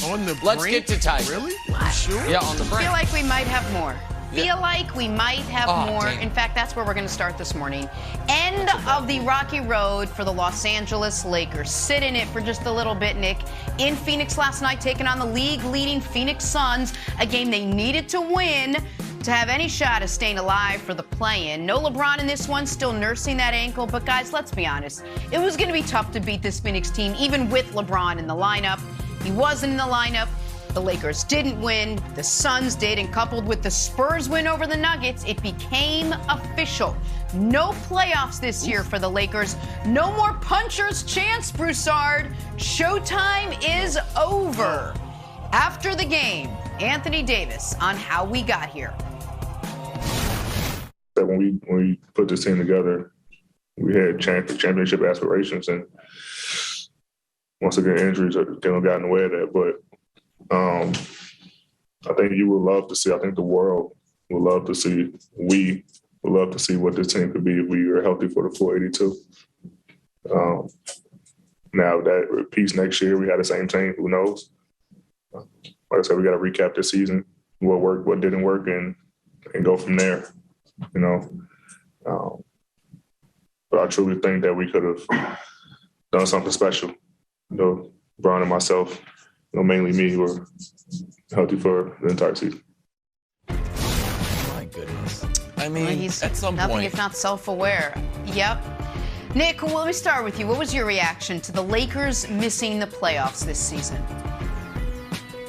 On the Let's brink? get to Tiger. Really? What? Sure? Yeah, on the brink. Feel like we might have more. Yeah. Feel like we might have more. Damn. In fact, that's where we're going to start this morning. End of the rocky road for the Los Angeles Lakers. Sit in it for just a little bit, Nick. In Phoenix last night, taking on the league-leading Phoenix Suns, a game they needed to win to have any shot of staying alive for the play-in. No LeBron in this one, still nursing that ankle. But, guys, let's be honest. It was going to be tough to beat this Phoenix team, even with LeBron in the lineup. He wasn't in the lineup. The Lakers didn't win. The Suns did. And coupled with the Spurs win over the Nuggets, it became official. No playoffs this year for the Lakers. No more puncher's chance, Broussard. Showtime is over. After the game, Anthony Davis on how we got here. When we put this team together, we had championship aspirations, and once again, injuries got in the way of that. But I think you would love to see. I think the world would love to see. We would love to see what this team could be if we are healthy for the full 82. Now that repeats next year, we had the same team. Who knows? Like I said, we got to recap this season. What worked, what didn't work, and go from there. You know, but I truly think that we could have done something special. You know, Brian and myself, you know, mainly me, were healthy for the entire season. My goodness. I mean, He's at some nothing point. if not self-aware. Yep. Nick, well, let me start with you. What was your reaction to the Lakers missing the playoffs this season?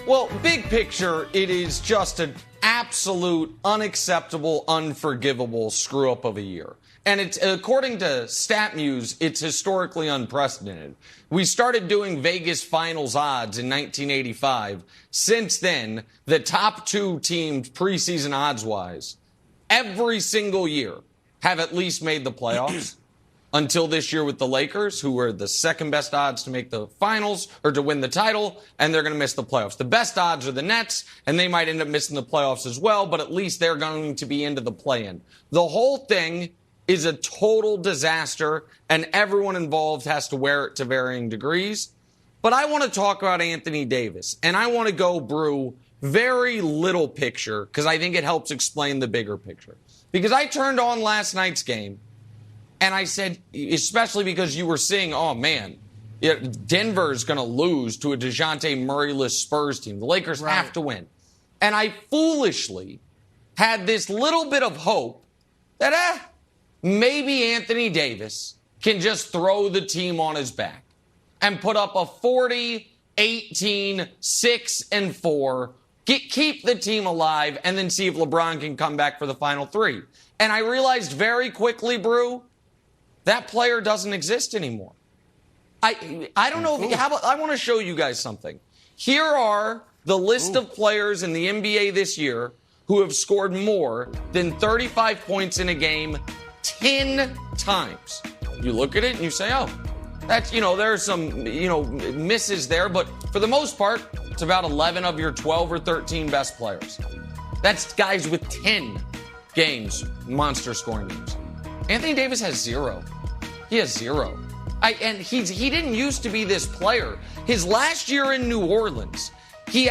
Well, big picture, it is just an absolute, unacceptable, unforgivable screw-up of a year. And it's, according to StatMuse, it's historically unprecedented. We started doing Vegas finals odds in 1985. Since then, the top two teams preseason odds-wise, every single year, have at least made the playoffs. Until this year with the Lakers, who were the second best odds to make the finals or to win the title, and they're going to miss the playoffs. The best odds are the Nets, and they might end up missing the playoffs as well, but at least they're going to be into the play-in. The whole thing is a total disaster, and everyone involved has to wear it to varying degrees. But I want to talk about Anthony Davis, and I want to go, Brew, very little picture, because I think it helps explain the bigger picture. Because I turned on last night's game, and I said, especially because you were seeing, oh, man, Denver's going to lose to a DeJounte Murray-less Spurs team. The Lakers have to win. And I foolishly had this little bit of hope that, maybe Anthony Davis can just throw the team on his back and put up a 40, 18, 6, and 4, keep the team alive, and then see if LeBron can come back for the final three. And I realized very quickly, Brew, that player doesn't exist anymore. I don't know. I want to show you guys something. Here are the list of players in the NBA this year who have scored more than 35 points in a game 10 times. You look at it and you say, oh, that's, there are some, misses there. But for the most part, it's about 11 of your 12 or 13 best players. That's guys with 10 games, monster scoring games. Anthony Davis has 0. He has 0. And he didn't used to be this player. His last year in New Orleans, he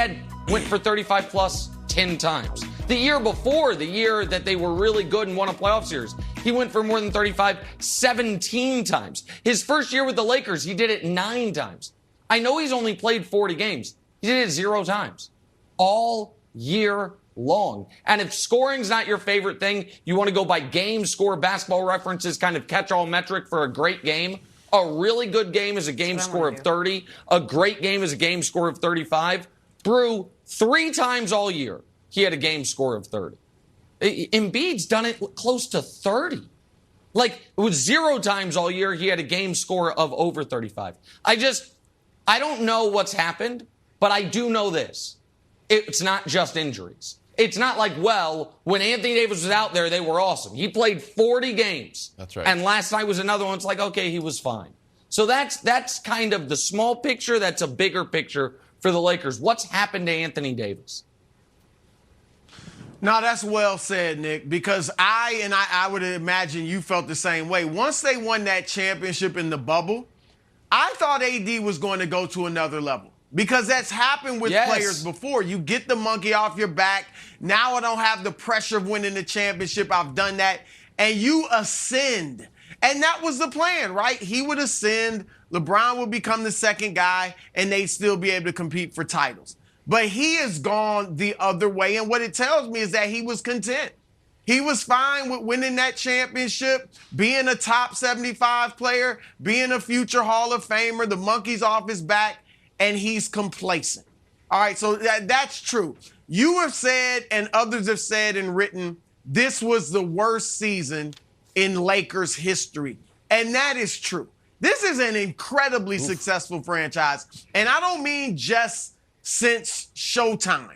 went for 35 plus 10 times. The year before, the year that they were really good and won a playoff series, he went for more than 35 17 times. His first year with the Lakers, he did it 9 times. I know he's only played 40 games. He did it 0 times. All year long. And if scoring's not your favorite thing, you want to go by game score, Basketball Reference's kind of catch-all metric for a great game. A really good game is a game score of 30. A great game is a game score of 35. Brew, 3 times all year, he had a game score of 30. Embiid's done it close to 30. Like, it was 0 times all year, he had a game score of over 35. I don't know what's happened, but I do know this. It's not just injuries. It's not like, well, when Anthony Davis was out there, they were awesome. He played 40 games. That's right. And last night was another one. It's like, okay, he was fine. So that's kind of the small picture. That's a bigger picture for the Lakers. What's happened to Anthony Davis? No, that's well said, Nick, because I would imagine you felt the same way. Once they won that championship in the bubble, I thought AD was going to go to another level. because that's happened with players before. You get the monkey off your back. Now I don't have the pressure of winning the championship. I've done that. And you ascend. And that was the plan, right? He would ascend. LeBron would become the second guy, and they'd still be able to compete for titles. But he has gone the other way. And what it tells me is that he was content. He was fine with winning that championship, being a top 75 player, being a future Hall of Famer, the monkey's off his back, and he's complacent. All right, so that's true. You have said, and others have said and written, this was the worst season in Lakers history. And that is true. This is an incredibly successful franchise. And I don't mean just since Showtime.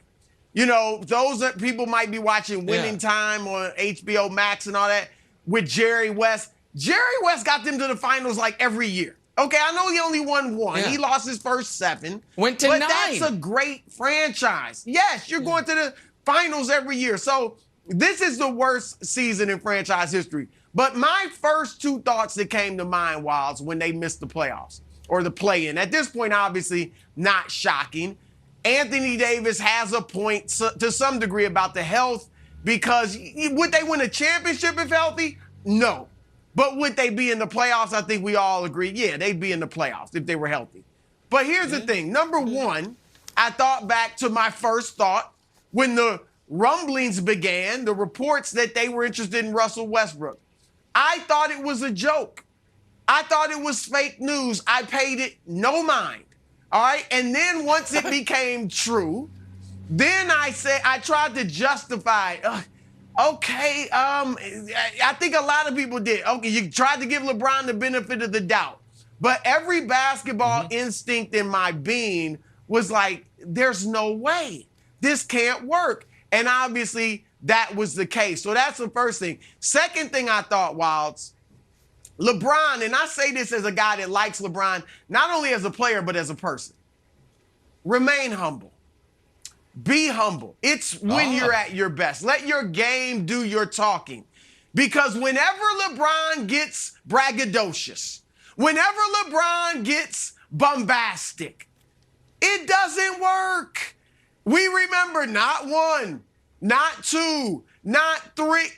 You know, those that people might be watching Winning Time on HBO Max and all that with Jerry West. Jerry West got them to the finals like every year. Okay, I know he only won one. Yeah. He lost his first 7. Went to 9. But that's a great franchise. Yes, you're going to the finals every year. So this is the worst season in franchise history. But my first 2 thoughts that came to mind, Wilds, when they missed the playoffs or the play-in. At this point, obviously, not shocking. Anthony Davis has a point to some degree about the health, because would they win a championship if healthy? No. But would they be in the playoffs? I think we all agree, yeah, they'd be in the playoffs if they were healthy. But here's the thing. Number one, I thought back to my first thought when the rumblings began, the reports that they were interested in Russell Westbrook. I thought it was a joke. I thought it was fake news. I paid it no mind. All right, and then once it became true, then I tried to justify. I think a lot of people did. Okay, you tried to give LeBron the benefit of the doubt, but every basketball instinct in my being was like, "There's no way this can't work," and obviously that was the case. So that's the first thing. Second thing I thought, Wilds. LeBron, and I say this as a guy that likes LeBron, not only as a player, but as a person. Remain humble. Be humble. It's when you're at your best. Let your game do your talking. Because whenever LeBron gets braggadocious, whenever LeBron gets bombastic, it doesn't work. We remember not 1, not 2, not 3.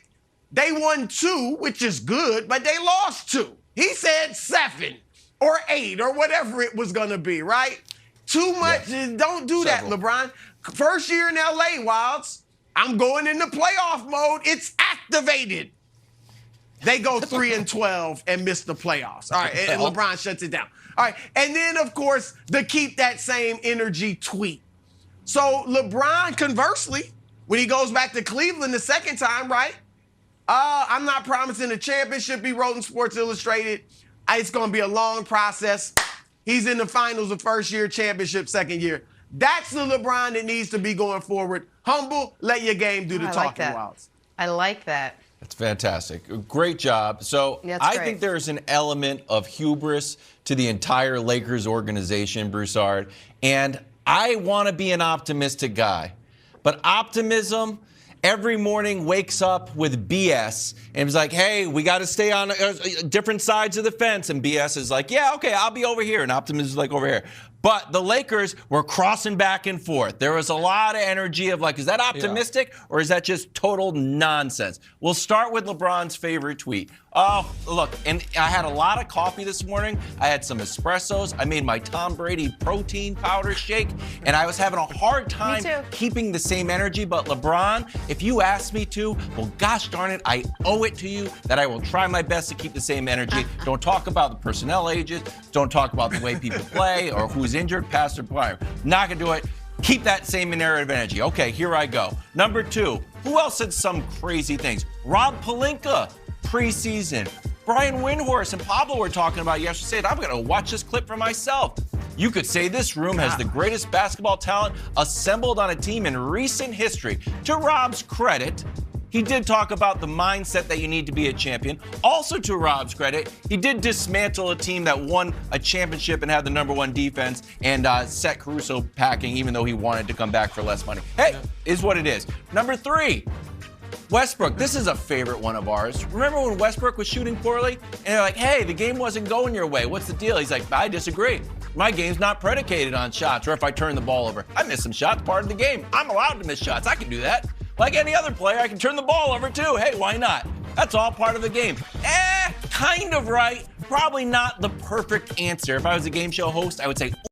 They won 2, which is good, but they lost 2. He said 7 or 8 or whatever it was going to be, right? Too much. Yeah. Don't do that, LeBron. First year in L.A., Wilds, I'm going into playoff mode. It's activated. They go 3-12 and miss the playoffs. All right, and LeBron shuts it down. All right, and then, of course, the keep that same energy tweet. So LeBron, conversely, when he goes back to Cleveland the second time, right? I'm not promising a championship, he wrote in Sports Illustrated. It's going to be a long process. He's in the finals the first year, championship second year. That's the LeBron that needs to be going forward. Humble, let your game do the talking, Wilds. I like that. That's fantastic. Great job. So I think there's an element of hubris to the entire Lakers organization, Broussard. And I want to be an optimistic guy. But optimism every morning wakes up with BS and it's like, hey, we got to stay on different sides of the fence. And BS is like, yeah, okay, I'll be over here. And optimism is like over here. But the Lakers were crossing back and forth. There was a lot of energy of like, is that optimistic or is that just total nonsense? We'll start with LeBron's favorite tweet. Oh, look, and I had a lot of coffee this morning. I had some espressos. I made my Tom Brady protein powder shake, and I was having a hard time keeping the same energy. But LeBron, if you ask me to, well, gosh darn it, I owe it to you that I will try my best to keep the same energy. Don't talk about the personnel ages. Don't talk about the way people play or who's injured, past or prior. Not gonna do it. Keep that same narrative energy. Okay, here I go. Number 2, who else said some crazy things? Rob Pelinka, preseason. Brian Windhorst and Pablo were talking about yesterday. I'm gonna watch this clip for myself. You could say this room has the greatest basketball talent assembled on a team in recent history. To Rob's credit, he did talk about the mindset that you need to be a champion. Also, to Rob's credit, he did dismantle a team that won a championship and had the #1 defense and set Caruso packing, even though he wanted to come back for less money. Hey, is what it is. Number 3, Westbrook. This is a favorite one of ours. Remember when Westbrook was shooting poorly? And they're like, hey, the game wasn't going your way. What's the deal? He's like, I disagree. My game's not predicated on shots or if I turn the ball over. I miss some shots, part of the game. I'm allowed to miss shots. I can do that. Like any other player, I can turn the ball over too. Hey, why not? That's all part of the game. Kind of right. Probably not the perfect answer. If I was a game show host, I would say,